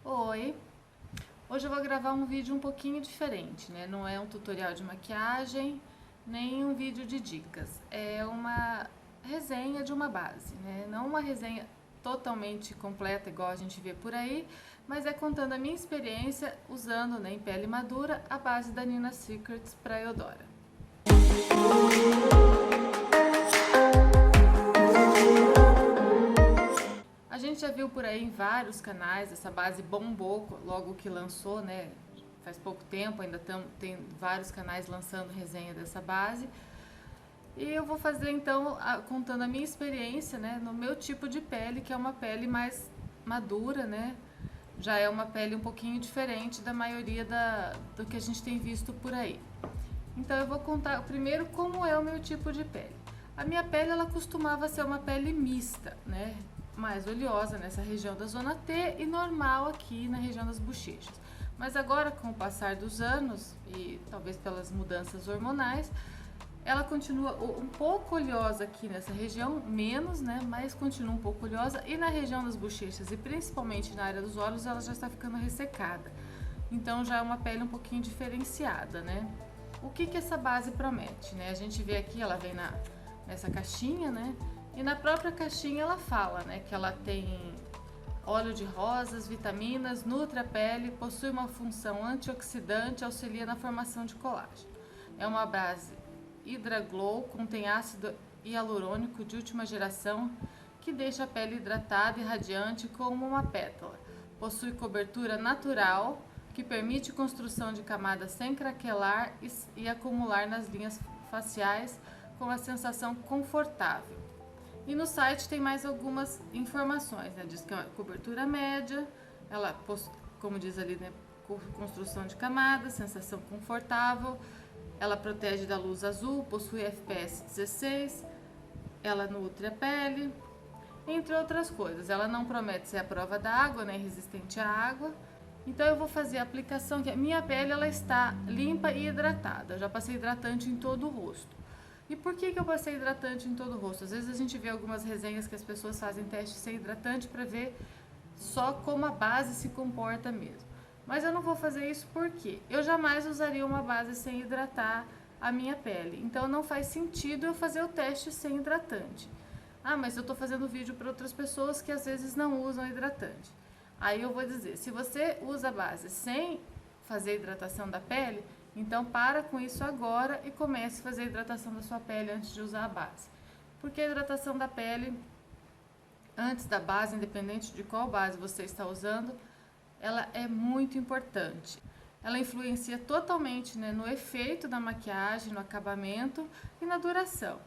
Oi, hoje eu vou gravar um vídeo um pouquinho diferente, né? Não é um tutorial de maquiagem, nem um vídeo de dicas. É uma resenha de uma base, né? Não uma resenha totalmente completa igual a gente vê por aí, mas é contando a minha experiência usando, né, em pele madura a base da Nina Secrets para Eudora. A gente já viu por aí em vários canais, essa base bombou logo que lançou, né? Faz pouco tempo, ainda tem vários canais lançando resenha dessa base. E eu vou fazer então, contando a minha experiência, né, no meu tipo de pele, que é uma pele mais madura, né? Já é uma pele um pouquinho diferente da maioria do que a gente tem visto por aí. Então eu vou contar primeiro como é o meu tipo de pele. A minha pele ela costumava ser uma pele mista, né? Mais oleosa nessa região da zona T e normal aqui na região das bochechas. Mas agora, com o passar dos anos e talvez pelas mudanças hormonais, ela continua um pouco oleosa aqui nessa região, menos, né? Mas continua um pouco oleosa. E na região das bochechas e principalmente na área dos olhos, ela já está ficando ressecada. Então já é uma pele um pouquinho diferenciada, né? O que essa base promete, né? A gente vê aqui, ela vem nessa caixinha, né? E na própria caixinha ela fala, né, que ela tem óleo de rosas, vitaminas, nutre a pele, possui uma função antioxidante, auxilia na formação de colágeno. É uma base Hydra Glow, contém ácido hialurônico de última geração que deixa a pele hidratada e radiante como uma pétala. Possui cobertura natural que permite construção de camadas sem craquelar e acumular nas linhas faciais com uma sensação confortável. E no site tem mais algumas informações, né? Diz que é uma cobertura média, ela, como diz ali, né? Construção de camadas, sensação confortável, ela protege da luz azul, possui FPS 16, ela nutre a pele, entre outras coisas. Ela não promete ser à prova da água, né? Resistente à água. Então eu vou fazer a aplicação, que a minha pele ela está limpa e hidratada. Eu já passei hidratante em todo o rosto. E por que eu passei hidratante em todo o rosto? Às vezes a gente vê algumas resenhas que as pessoas fazem teste sem hidratante para ver só como a base se comporta mesmo. Mas eu não vou fazer isso porque eu jamais usaria uma base sem hidratar a minha pele. Então não faz sentido eu fazer o teste sem hidratante. Ah, mas eu estou fazendo vídeo para outras pessoas que às vezes não usam hidratante. Aí eu vou dizer, se você usa a base sem fazer hidratação da pele, então para com isso agora e comece a fazer a hidratação da sua pele antes de usar a base. Porque a hidratação da pele, antes da base, independente de qual base você está usando, ela é muito importante. Ela influencia totalmente, né, no efeito da maquiagem, no acabamento e na duração.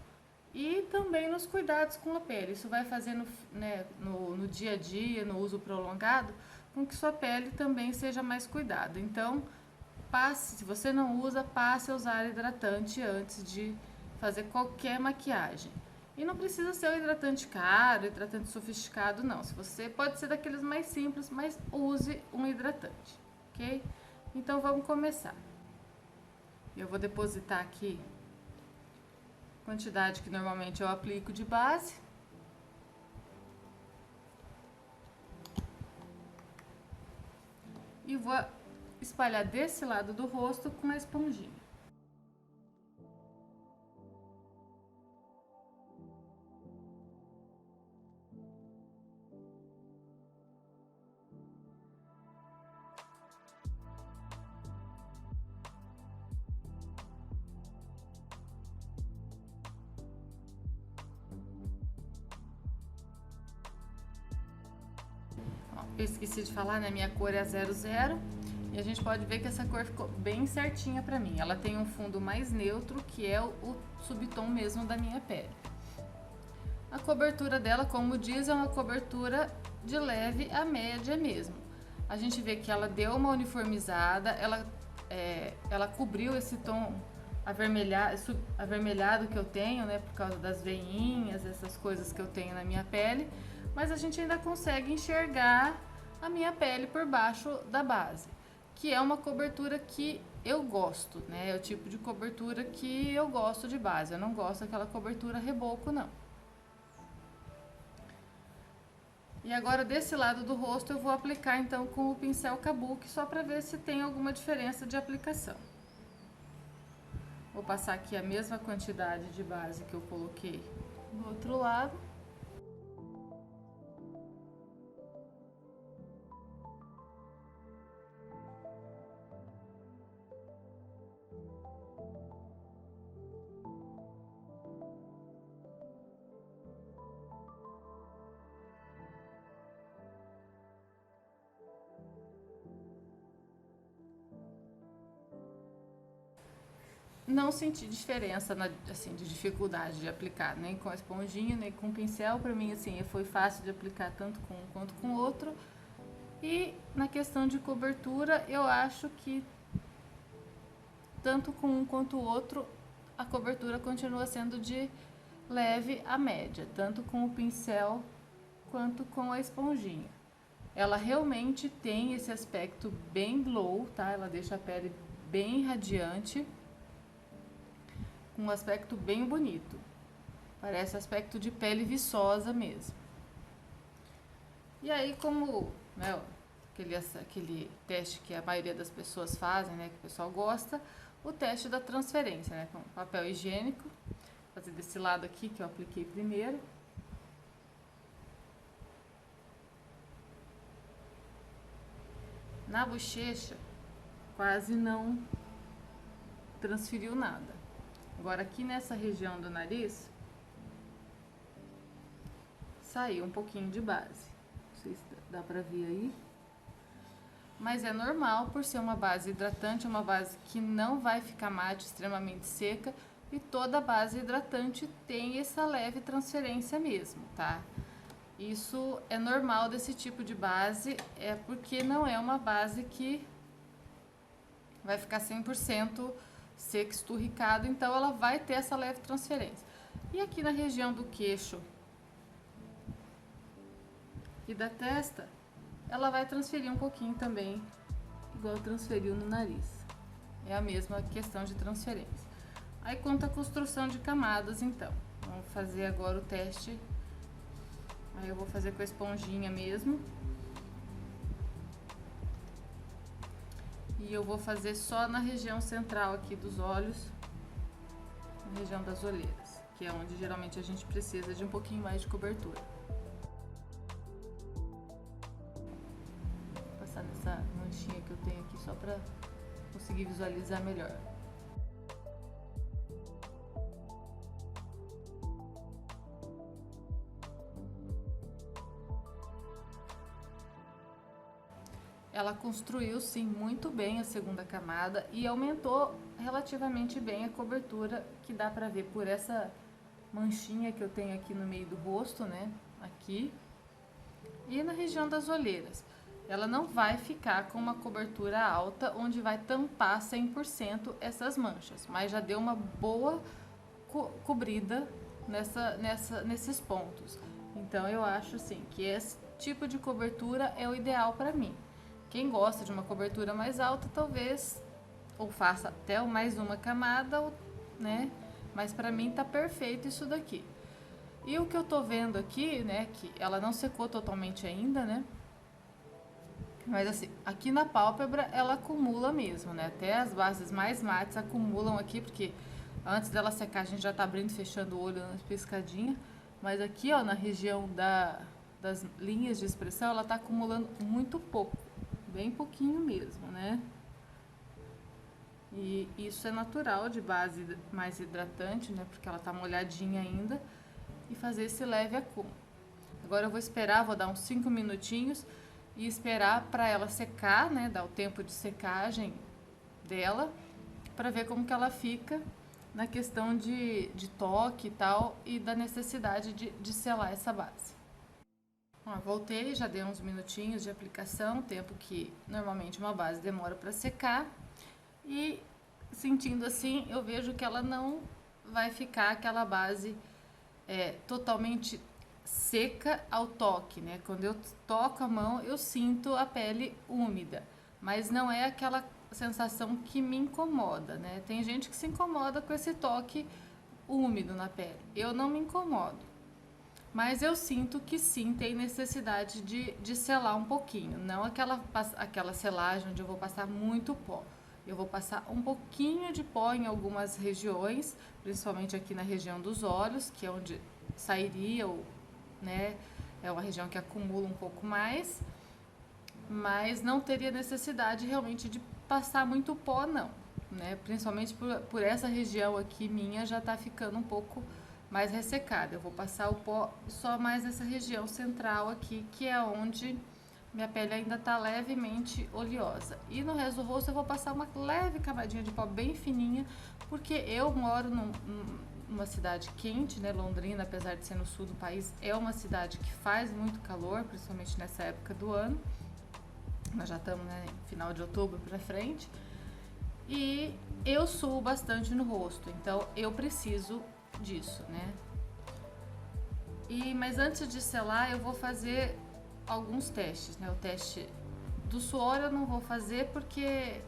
E também nos cuidados com a pele. Isso vai fazer no dia a dia, no uso prolongado, com que sua pele também seja mais cuidada. Então, se você não usa, passe a usar hidratante antes de fazer qualquer maquiagem. E não precisa ser um hidratante caro, hidratante sofisticado, não. Se você pode ser daqueles mais simples, mas use um hidratante, ok? Então vamos começar. Eu vou depositar aqui a quantidade que normalmente eu aplico de base. E vou espalhar desse lado do rosto com a esponjinha. Eu esqueci de falar, né? Minha cor é 00 e a gente pode ver que essa cor ficou bem certinha pra mim. Ela tem um fundo mais neutro, que é o subtom mesmo da minha pele. A cobertura dela, como diz, é uma cobertura de leve a média mesmo. A gente vê que ela deu uma uniformizada, ela cobriu esse tom avermelhado que eu tenho, né, por causa das veinhas, essas coisas que eu tenho na minha pele, mas a gente ainda consegue enxergar a minha pele por baixo da base, que é uma cobertura que eu gosto, né, é o tipo de cobertura que eu gosto de base, eu não gosto daquela cobertura reboco, não. E agora desse lado do rosto eu vou aplicar então com o pincel Kabuki, só para ver se tem alguma diferença de aplicação. Vou passar aqui a mesma quantidade de base que eu coloquei do outro lado. Não senti diferença, assim, de dificuldade de aplicar, nem com a esponjinha, nem com o pincel. Pra mim, assim, foi fácil de aplicar tanto com um quanto com o outro. E na questão de cobertura, eu acho que tanto com um quanto o outro, a cobertura continua sendo de leve a média, tanto com o pincel quanto com a esponjinha. Ela realmente tem esse aspecto bem glow, tá? Ela deixa a pele bem radiante, com um aspecto bem bonito. Parece aspecto de pele viçosa mesmo. E aí, como, né, aquele teste que a maioria das pessoas fazem, né, que o pessoal gosta, o teste da transferência, né, com papel higiênico. Vou fazer desse lado aqui que eu apliquei primeiro. Na bochecha, quase não transferiu nada. Agora aqui nessa região do nariz, saiu um pouquinho de base. Não sei se dá pra ver aí. Mas é normal por ser uma base hidratante, uma base que não vai ficar mate, extremamente seca. E toda base hidratante tem essa leve transferência mesmo, tá? Isso é normal desse tipo de base, é porque não é uma base que vai ficar 100% seco, esturricado, então ela vai ter essa leve transferência. E aqui na região do queixo e da testa, ela vai transferir um pouquinho também, igual transferiu no nariz. É a mesma questão de transferência. Aí quanto à construção de camadas, então, vamos fazer agora o teste. Aí eu vou fazer com a esponjinha mesmo. E eu vou fazer só na região central aqui dos olhos, na região das olheiras, que é onde geralmente a gente precisa de um pouquinho mais de cobertura. Vou passar nessa manchinha que eu tenho aqui só para conseguir visualizar melhor. Ela construiu sim muito bem a segunda camada e aumentou relativamente bem a cobertura, que dá pra ver por essa manchinha que eu tenho aqui no meio do rosto, né? Aqui. E na região das olheiras. Ela não vai ficar com uma cobertura alta, onde vai tampar 100% essas manchas, mas já deu uma boa cobrida nesses pontos. Então eu acho assim que esse tipo de cobertura é o ideal para mim. Quem gosta de uma cobertura mais alta, talvez ou faça até mais uma camada, né? Mas pra mim tá perfeito isso daqui. E o que eu tô vendo aqui, né, que ela não secou totalmente ainda, né? Mas assim, aqui na pálpebra ela acumula mesmo, né? Até as bases mais mates acumulam aqui, porque antes dela secar a gente já tá abrindo e fechando o olho na piscadinha. Mas aqui, ó, na região das linhas de expressão, ela tá acumulando muito pouco. Bem pouquinho mesmo, né? E isso é natural de base mais hidratante, né? Porque ela tá molhadinha ainda. E fazer esse leve acúmulo. Agora eu vou esperar, vou dar uns 5 minutinhos e esperar para ela secar, né? Dar o tempo de secagem dela, para ver como que ela fica na questão de toque e tal, e da necessidade de selar essa base. Ó, voltei, já dei uns minutinhos de aplicação, tempo que normalmente uma base demora para secar. E sentindo assim, eu vejo que ela não vai ficar aquela base totalmente seca ao toque, né? Quando eu toco a mão, eu sinto a pele úmida, mas não é aquela sensação que me incomoda, né? Tem gente que se incomoda com esse toque úmido na pele. Eu não me incomodo. Mas eu sinto que sim, tem necessidade de selar um pouquinho. Não aquela selagem onde eu vou passar muito pó. Eu vou passar um pouquinho de pó em algumas regiões, principalmente aqui na região dos olhos, que é onde sairia, né? É uma região que acumula um pouco mais, mas não teria necessidade realmente de passar muito pó, não, né? Principalmente por essa região aqui minha já tá ficando um pouco mais ressecada. Eu vou passar o pó só mais nessa região central aqui, que é onde minha pele ainda tá levemente oleosa. E no resto do rosto eu vou passar uma leve camadinha de pó bem fininha, porque eu moro numa cidade quente, né? Londrina, apesar de ser no sul do país, é uma cidade que faz muito calor, principalmente nessa época do ano. Nós já estamos, né, final de outubro para frente. E eu suo bastante no rosto, então eu preciso disso, né? Mas antes de selar, eu vou fazer alguns testes, né? O teste do suor eu não vou fazer porque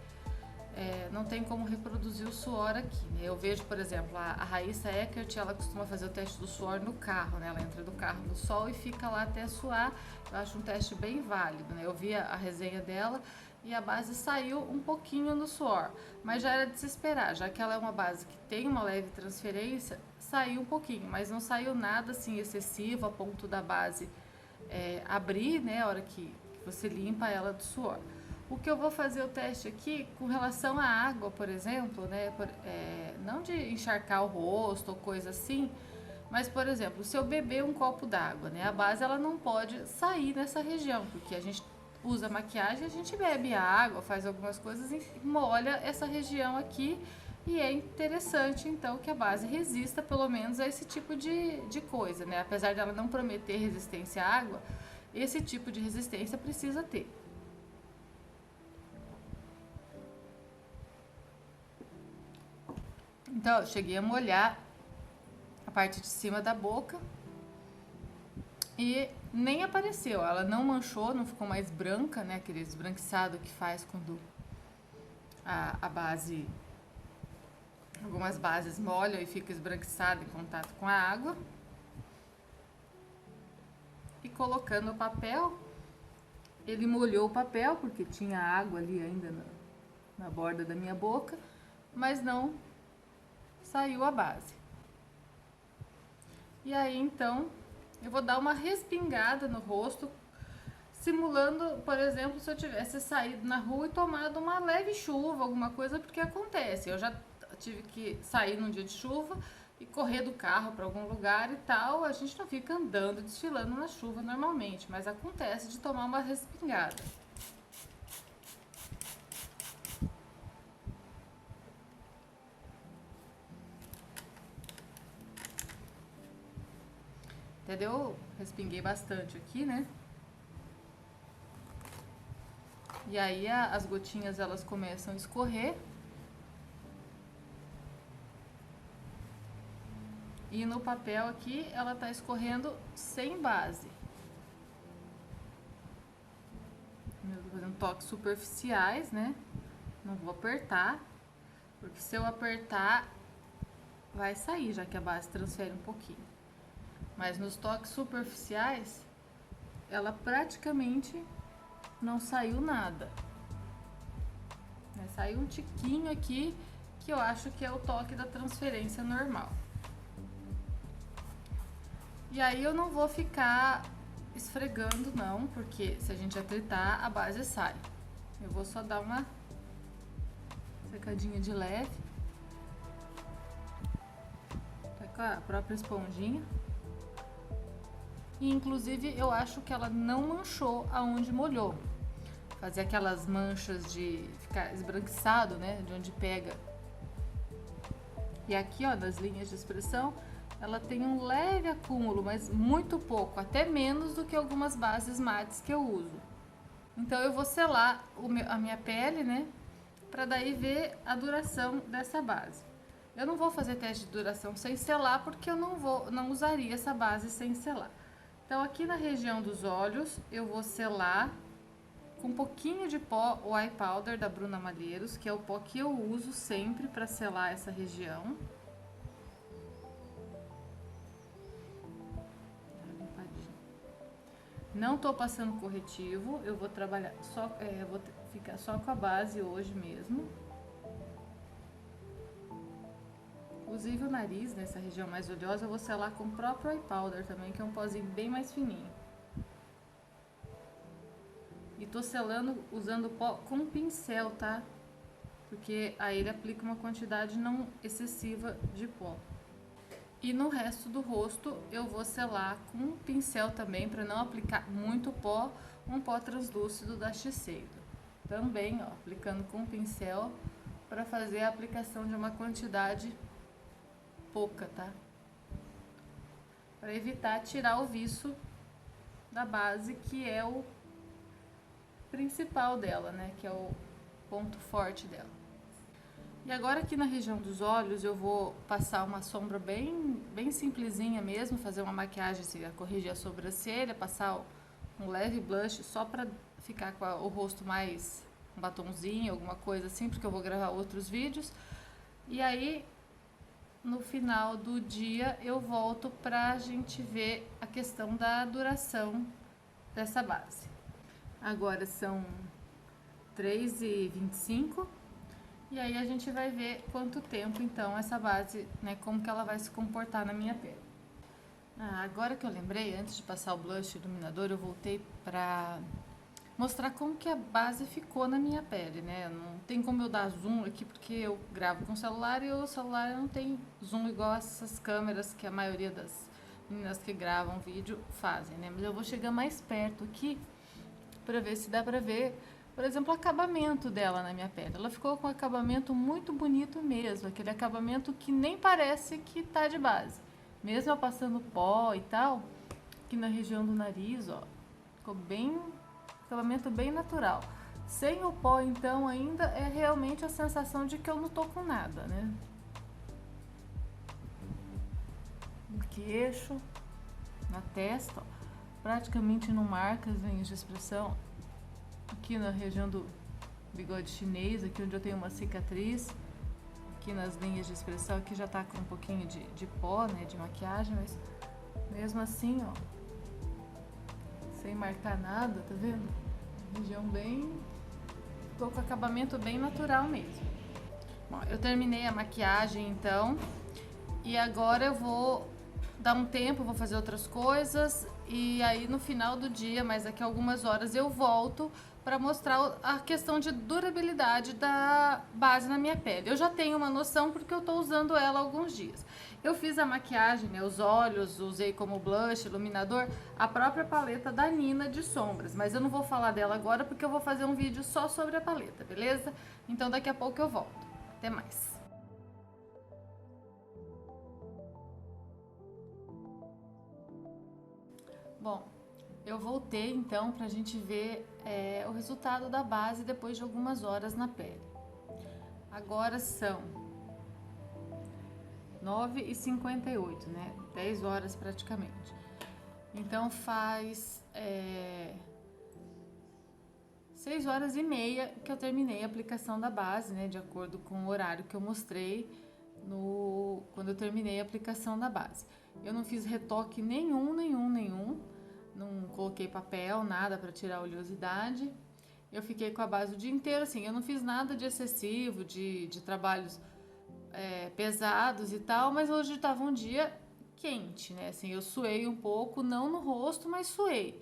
não tem como reproduzir o suor aqui, né? Eu vejo, por exemplo, a Raíssa Eckert, ela costuma fazer o teste do suor no carro, né? Ela entra do carro no sol e fica lá até suar. Eu acho um teste bem válido, né? Eu vi a resenha dela e a base saiu um pouquinho no suor, mas já era de se esperar, já que ela é uma base que tem uma leve transferência, saiu um pouquinho, mas não saiu nada assim excessivo a ponto da base abrir, né? A hora que você limpa ela do suor. O que eu vou fazer o teste aqui com relação à água, por exemplo, né? Não de encharcar o rosto ou coisa assim, mas, por exemplo, se eu beber um copo d'água, né? A base ela não pode sair nessa região, porque a gente usa maquiagem, a gente bebe a água, faz algumas coisas e molha essa região aqui. E é interessante, então, que a base resista, pelo menos, a esse tipo de coisa, né? Apesar dela não prometer resistência à água, esse tipo de resistência precisa ter. Então, eu cheguei a molhar a parte de cima da boca e nem apareceu. Ela não manchou, não ficou mais branca, né? Aquele esbranquiçado que faz quando a base... Algumas bases molham e fica esbranquiçada em contato com a água. E colocando o papel, ele molhou o papel, porque tinha água ali ainda na borda da minha boca, mas não saiu a base. E aí, então, eu vou dar uma respingada no rosto, simulando, por exemplo, se eu tivesse saído na rua e tomado uma leve chuva, alguma coisa, porque acontece. Eu já tive que sair num dia de chuva e correr do carro para algum lugar e tal. A gente não fica andando, desfilando na chuva normalmente, mas acontece de tomar uma respingada. Entendeu? Respinguei bastante aqui, né? E aí as gotinhas elas começam a escorrer. E no papel aqui ela tá escorrendo sem base. Eu tô fazendo toques superficiais, né? Não vou apertar, porque se eu apertar vai sair, já que a base transfere um pouquinho. Mas nos toques superficiais, ela praticamente não saiu nada. Saiu um tiquinho aqui, que eu acho que é o toque da transferência normal. E aí eu não vou ficar esfregando não, porque se a gente apertar, a base sai. Eu vou só dar uma secadinha de leve. Tá com a própria esponjinha. E inclusive eu acho que ela não manchou aonde molhou. Fazer aquelas manchas de ficar esbranquiçado, né? De onde pega. E aqui, ó, das linhas de expressão, ela tem um leve acúmulo, mas muito pouco, até menos do que algumas bases mates que eu uso. Então eu vou selar a minha pele, né? Pra daí ver a duração dessa base. Eu não vou fazer teste de duração sem selar, porque eu não usaria essa base sem selar. Então aqui na região dos olhos, eu vou selar com um pouquinho de pó, o Eye Powder da Bruna Malheiros, que é o pó que eu uso sempre para selar essa região. Não tô passando corretivo, eu vou trabalhar só, vou ficar só com a base hoje mesmo. Inclusive o nariz, nessa região mais oleosa, eu vou selar com o próprio eye powder também, que é um pozinho bem mais fininho. E tô selando usando pó com pincel, tá? Porque aí ele aplica uma quantidade não excessiva de pó. E no resto do rosto eu vou selar com um pincel também, para não aplicar muito pó, um pó translúcido da Shiseido. Também, ó, aplicando com pincel para fazer a aplicação de uma quantidade pouca, tá? Para evitar tirar o viço da base, que é o principal dela, né? Que é o ponto forte dela. E agora aqui na região dos olhos eu vou passar uma sombra bem simplesinha mesmo, fazer uma maquiagem, assim, corrigir a sobrancelha, passar um leve blush só pra ficar com o rosto mais um batonzinho, alguma coisa assim, porque eu vou gravar outros vídeos. E aí, no final do dia, eu volto pra gente ver a questão da duração dessa base. Agora são 3h25. E aí a gente vai ver quanto tempo então essa base, né, como que ela vai se comportar na minha pele. Agora que eu lembrei, antes de passar o blush iluminador, eu voltei pra mostrar como que a base ficou na minha pele, né? Não tem como eu dar zoom aqui porque eu gravo com o celular e o celular não tem zoom igual essas câmeras que a maioria das meninas que gravam vídeo fazem, né? Mas eu vou chegar mais perto aqui pra ver se dá pra ver, por exemplo, o acabamento dela na minha pele. Ela ficou com um acabamento muito bonito mesmo, aquele acabamento que nem parece que tá de base. Mesmo eu passando pó e tal, aqui na região do nariz, ó, ficou bem, acabamento bem natural. Sem o pó, então, ainda é realmente a sensação de que eu não tô com nada, né? No queixo, na testa, ó, praticamente não marca as linhas de expressão. Aqui na região do bigode chinês, aqui onde eu tenho uma cicatriz, aqui nas linhas de expressão, aqui já tá com um pouquinho de pó, né, de maquiagem, mas mesmo assim, ó, sem marcar nada, tá vendo? Região bem, ficou com acabamento bem natural mesmo. Bom, eu terminei a maquiagem então, e agora eu vou dar um tempo, vou fazer outras coisas, e aí no final do dia, mas daqui a algumas horas, eu volto para mostrar a questão de durabilidade da base na minha pele. Eu já tenho uma noção porque eu tô usando ela há alguns dias. Eu fiz a maquiagem, né, os olhos, usei como blush, iluminador, a própria paleta da Nina de sombras, mas eu não vou falar dela agora porque eu vou fazer um vídeo só sobre a paleta, beleza? Então daqui a pouco eu volto. Até mais. Bom, eu voltei então pra gente ver o resultado da base depois de algumas horas na pele. Agora são 9h58, né? 10 horas praticamente. Então faz 6h30 que eu terminei a aplicação da base, né? De acordo com o horário que eu mostrei quando eu terminei a aplicação da base. Eu não fiz retoque nenhum. Não coloquei papel, nada para tirar a oleosidade. Eu fiquei com a base o dia inteiro, assim, eu não fiz nada de excessivo, de trabalhos pesados e tal, mas hoje estava um dia quente, né? Assim, eu suei um pouco, não no rosto, mas suei.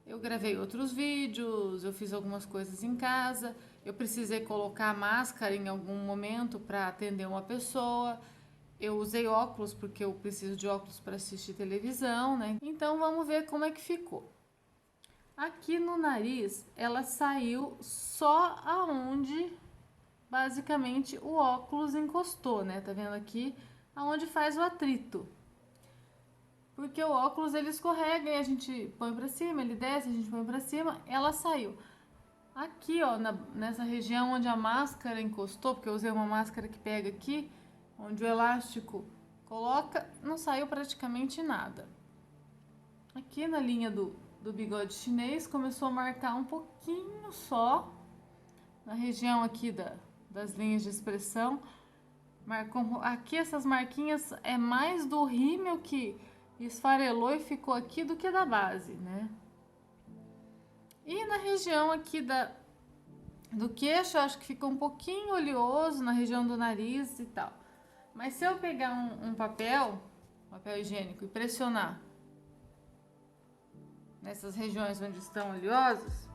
Eu gravei outros vídeos, eu fiz algumas coisas em casa, eu precisei colocar máscara em algum momento para atender uma pessoa. Eu usei óculos porque eu preciso de óculos para assistir televisão, né? Então vamos ver como é que ficou. Aqui no nariz, ela saiu só aonde basicamente o óculos encostou, né? Tá vendo aqui? Aonde faz o atrito. Porque o óculos ele escorrega e a gente põe pra cima, ele desce, a gente põe pra cima, ela saiu. Aqui, ó, nessa região onde a máscara encostou, porque eu usei uma máscara que pega aqui, onde o elástico coloca, não saiu praticamente nada. Aqui na linha do bigode chinês começou a marcar um pouquinho só, na região aqui das linhas de expressão. Marcou aqui, essas marquinhas é mais do rímel que esfarelou e ficou aqui do que da base, né? E na região aqui do queixo, eu acho que fica um pouquinho oleoso na região do nariz e tal. Mas se eu pegar um papel higiênico e pressionar nessas regiões onde estão oleosas,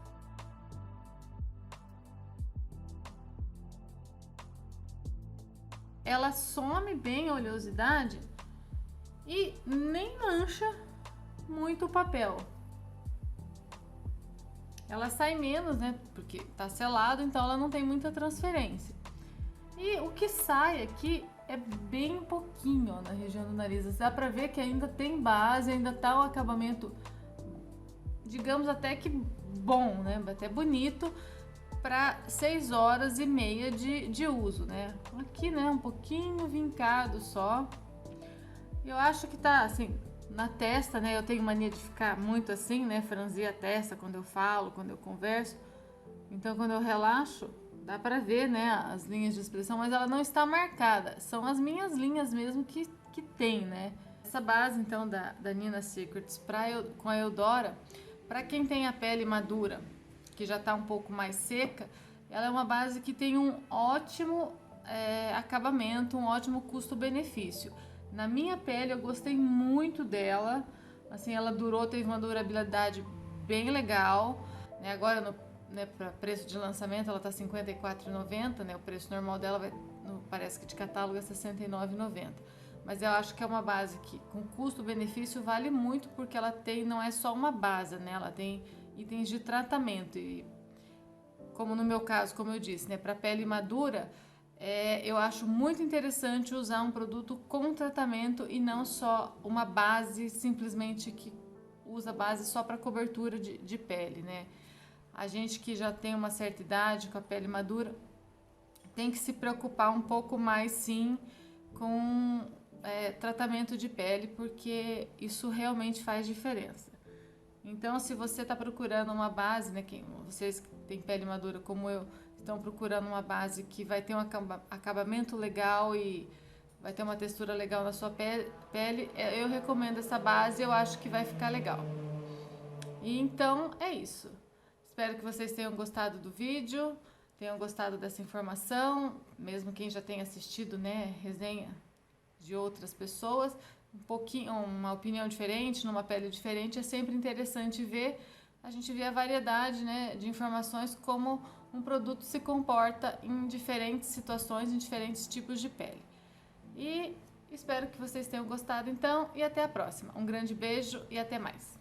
ela some bem a oleosidade e nem mancha muito o papel. Ela sai menos, né? Porque tá selado, então ela não tem muita transferência. E o que sai aqui é bem pouquinho, ó, na região do nariz. Dá pra ver que ainda tem base, ainda tá o acabamento, digamos até que bom, né? Até bonito para 6 horas e meia de uso, né? Aqui, né? Um pouquinho vincado só. Eu acho que tá assim. Na testa, né? Eu tenho mania de ficar muito assim, né? Franzir a testa quando eu falo, quando eu converso. Então, quando eu relaxo, dá pra ver, né? As linhas de expressão, mas ela não está marcada. São as minhas linhas mesmo que tem, né? Essa base, então, da Nina Secrets com a Eudora, pra quem tem a pele madura, que já tá um pouco mais seca, ela é uma base que tem um ótimo acabamento, um ótimo custo-benefício. Na minha pele eu gostei muito dela, assim, ela teve uma durabilidade bem legal, né? Agora para preço de lançamento ela tá R$ 54,90, né? O preço normal dela parece que de catálogo é R$ 69,90. Mas eu acho que é uma base que com custo-benefício vale muito, porque ela não é só uma base, né? Ela tem itens de tratamento e, como no meu caso, como eu disse, né, para pele madura, eu acho muito interessante usar um produto com tratamento e não só uma base simplesmente que usa base só para cobertura de pele, né? A gente que já tem uma certa idade, com a pele madura, tem que se preocupar um pouco mais, sim, com tratamento de pele, porque isso realmente faz diferença. Então, se você está procurando uma base, né, vocês que têm pele madura como eu, estão procurando uma base que vai ter um acabamento legal e vai ter uma textura legal na sua pele, eu recomendo essa base, eu acho que vai ficar legal. E então, é isso. Espero que vocês tenham gostado do vídeo, tenham gostado dessa informação, mesmo quem já tenha assistido, né, resenha de outras pessoas, uma opinião diferente, numa pele diferente, é sempre interessante a gente vê a variedade, né, de informações, como um produto se comporta em diferentes situações, em diferentes tipos de pele. E espero que vocês tenham gostado então, e até a próxima. Um grande beijo e até mais.